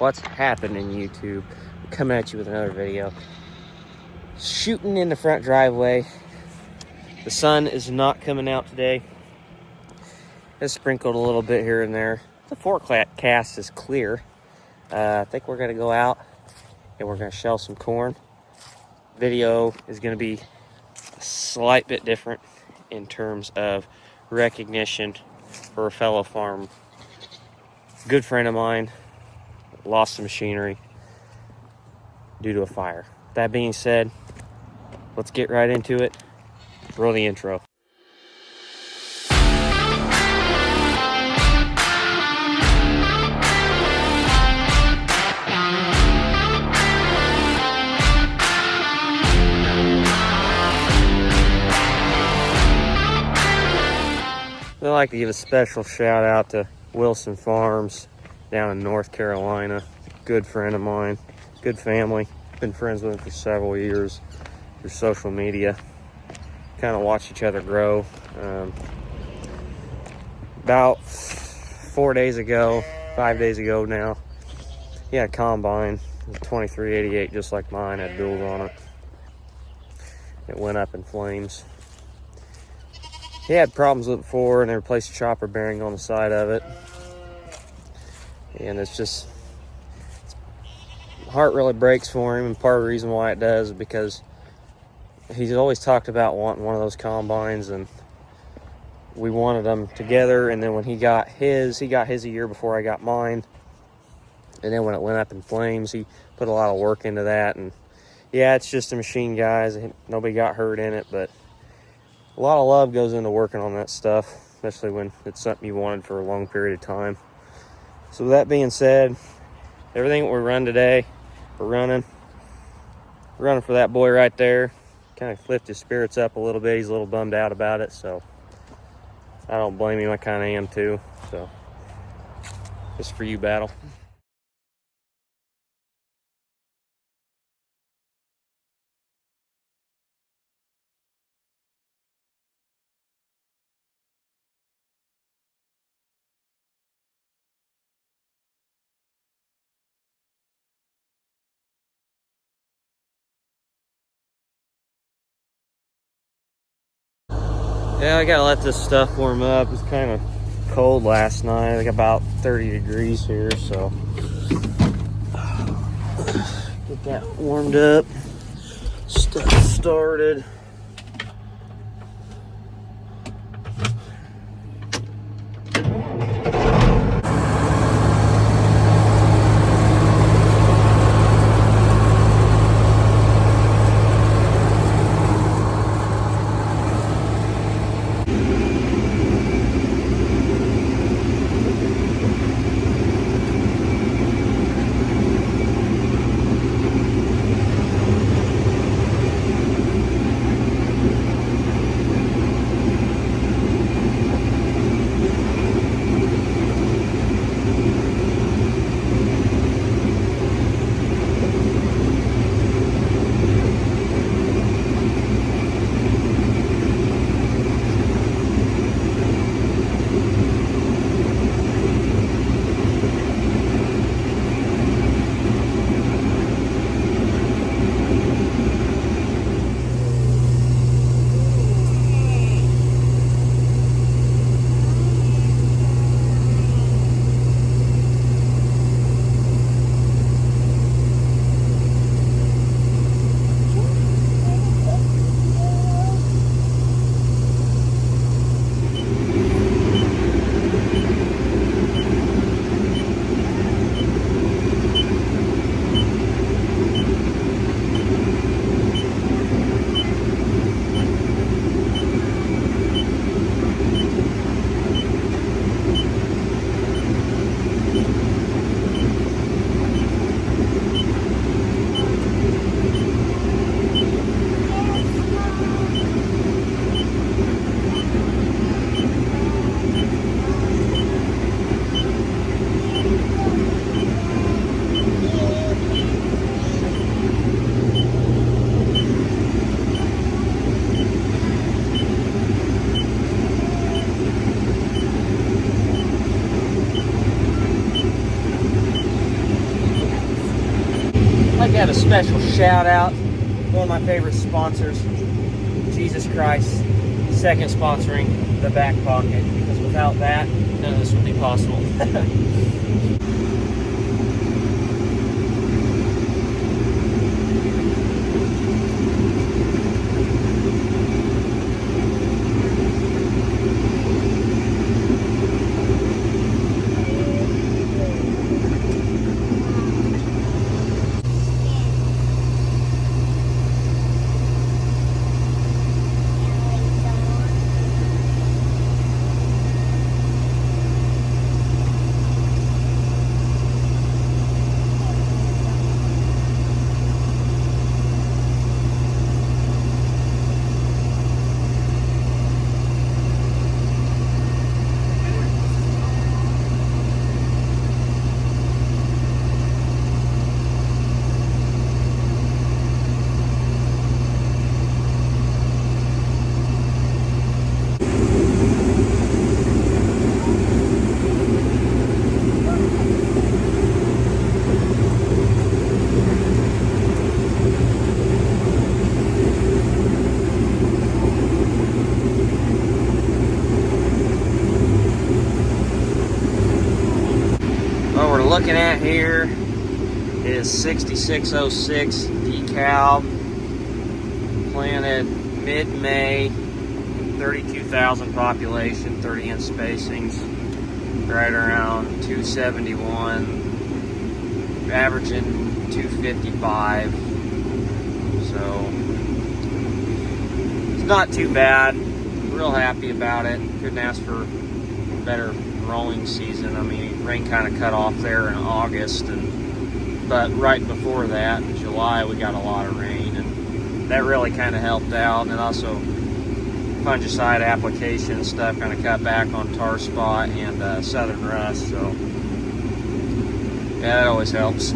What's happening, YouTube? I'm coming at you with another video. Shooting in the front driveway. The sun is not coming out today. It's sprinkled a little bit here and there. The forecast is clear. I think we're gonna go out and we're gonna shell some corn. Video is gonna be a slight bit different in terms of recognition for a fellow farm. Good friend of mine lost some machinery due to a fire. That being said, let's get right into it. Roll the intro. I'd like to give a special shout out to Wilson Farms down in North Carolina. Good friend of mine, good family. Been friends with him for several years through social media. Kind of watch each other grow. About 5 days ago now, he had a combine, a 2388, just like mine, had duals on it. It went up in flames. He had problems with it before, and they replaced a chopper bearing on the side of it. And heart really breaks for him, and part of the reason why it does is because he's always talked about wanting one of those combines, and we wanted them together. And then when he got his a year before I got mine. And then when it went up in flames, he put a lot of work into that. And yeah, it's just a machine, guys. Nobody got hurt in it, but a lot of love goes into working on that stuff, especially when it's something you wanted for a long period of time. So with that being said, everything that we run today, we're running for that boy right there. Kind of lift his spirits up a little bit. He's a little bummed out about it, so I don't blame him. I kind of am too. So just for you, Battle. Yeah, I gotta let this stuff warm up. It's kind of cold last night, like about 30 degrees here, so get that warmed up, stuff started. like to have a special shout out. One of my favorite sponsors, Jesus Christ, second sponsoring the Back Pocket, because without that, none of this would be possible. What we're looking at here is 6606 decal, planted mid-May, 32,000 population, 30-inch spacings, right around 271, averaging 255. So it's not too bad. Real happy about it. Couldn't ask for a better growing season. I mean, rain kind of cut off there in August, but right before that, in July, we got a lot of rain, and that really kind of helped out. And also, fungicide application stuff kind of cut back on tar spot and southern rust. So yeah, that always helps.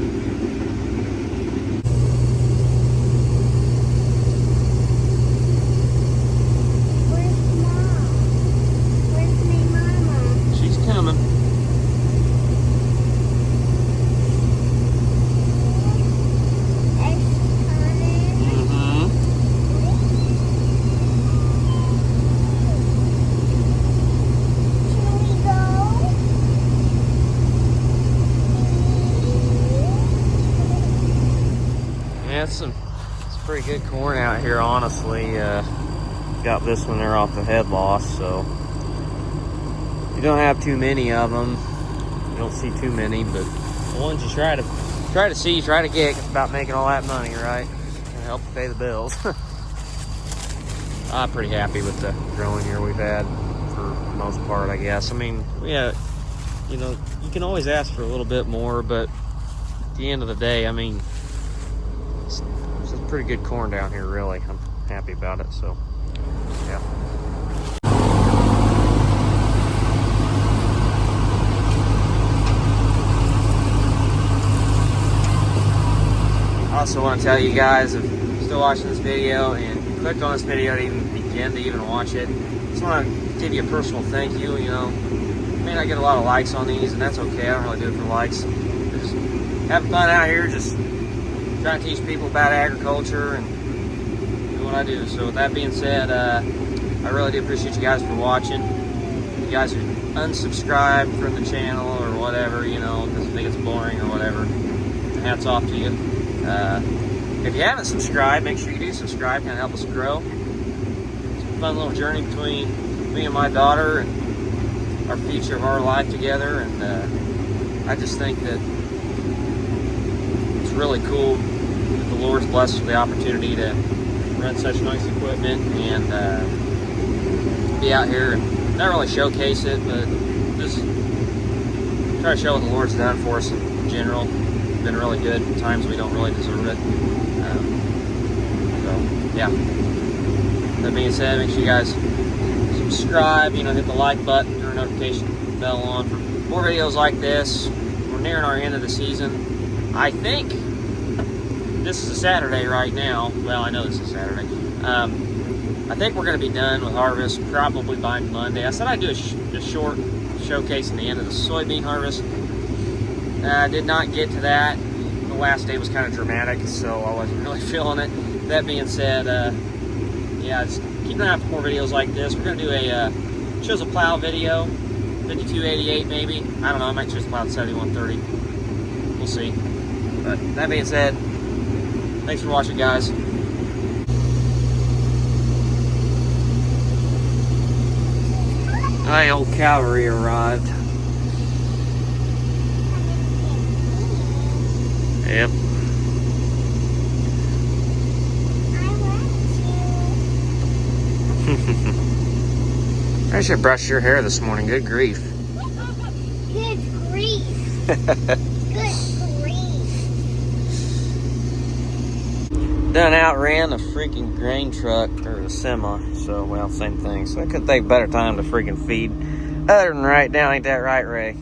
It's pretty good corn out here, honestly. Got this one there off the head loss, so you don't have too many of them. You don't see too many, but the ones you try to see, try to get, it's about making all that money, right? Gonna help pay the bills. I'm pretty happy with the growing year we've had for the most part, I guess. I mean, yeah, you know, you can always ask for a little bit more, but at the end of the day, I mean, it's pretty good corn down here, really. I'm happy about it, so yeah. I also want to tell you guys, if you're still watching this video and you clicked on this video to even begin to even watch it, I just want to give you a personal thank you. You know, I may not get a lot of likes on these, and that's okay. I don't really do it for likes. Just having fun out here, just trying to teach people about agriculture and do what I do. So with that being said, I really do appreciate you guys for watching. You guys who unsubscribe from the channel or whatever, you know, because you think it's boring or whatever, hats off to you. If you haven't subscribed, make sure you do subscribe. Kind of help us grow. It's a fun little journey between me and my daughter and our future of our life together. And I just think that it's really cool that the Lord's blessed us with the opportunity to run such nice equipment and be out here and not really showcase it, but just try to show what the Lord's done for us in general. It's been really good. At times we don't really deserve it. So yeah. That being said, make sure you guys subscribe, you know, hit the like button, turn the notification bell on for more videos like this. We're nearing our end of the season. I think this is a Saturday right now. Well, I know this is Saturday. I think we're going to be done with harvest probably by Monday. I said I'd do a short showcase in the end of the soybean harvest. I did not get to that the last day was kind of dramatic, so I wasn't really feeling it. That being said, yeah, just keep an eye out for more videos like this. We're going to do a choose a plow video, 5288 maybe. I don't know, I might choose a plow 7130. We'll see. But that being said, thanks for watching, guys. My old cavalry arrived. Yep. I should brush your hair this morning. Good grief. Good grief. Good grief. Done outran a freaking grain truck or a semi. So, well, same thing. So I could take better time to freaking feed. Other than right now, ain't that right, Ray?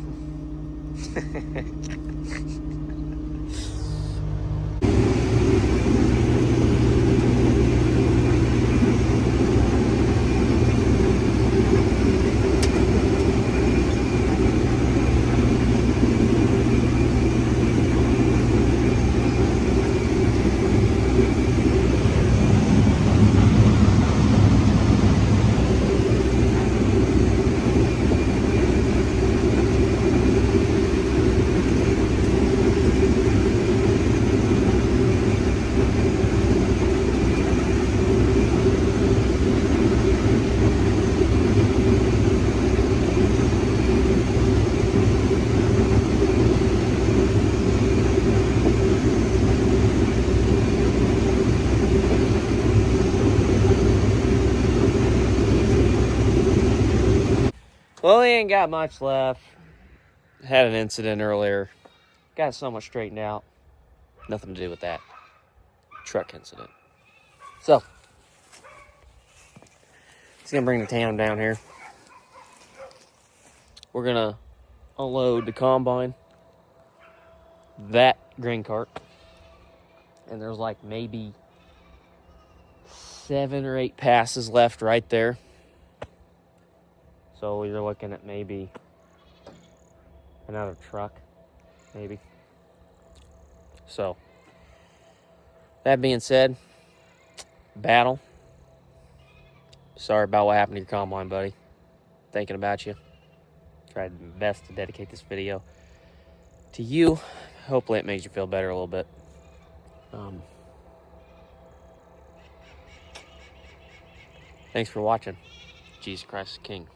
Well, he ain't got much left. Had an incident earlier. Got so much straightened out. Nothing to do with that truck incident. So, he's gonna bring the tandem down here. We're gonna unload the combine, that grain cart, and there's like maybe 7 or 8 passes left right there. So you're looking at maybe another truck, maybe. So, that being said, battle. Sorry about what happened to your combine, buddy. Thinking about you. Tried my best to dedicate this video to you. Hopefully it makes you feel better a little bit. Thanks for watching. Jesus Christ is King.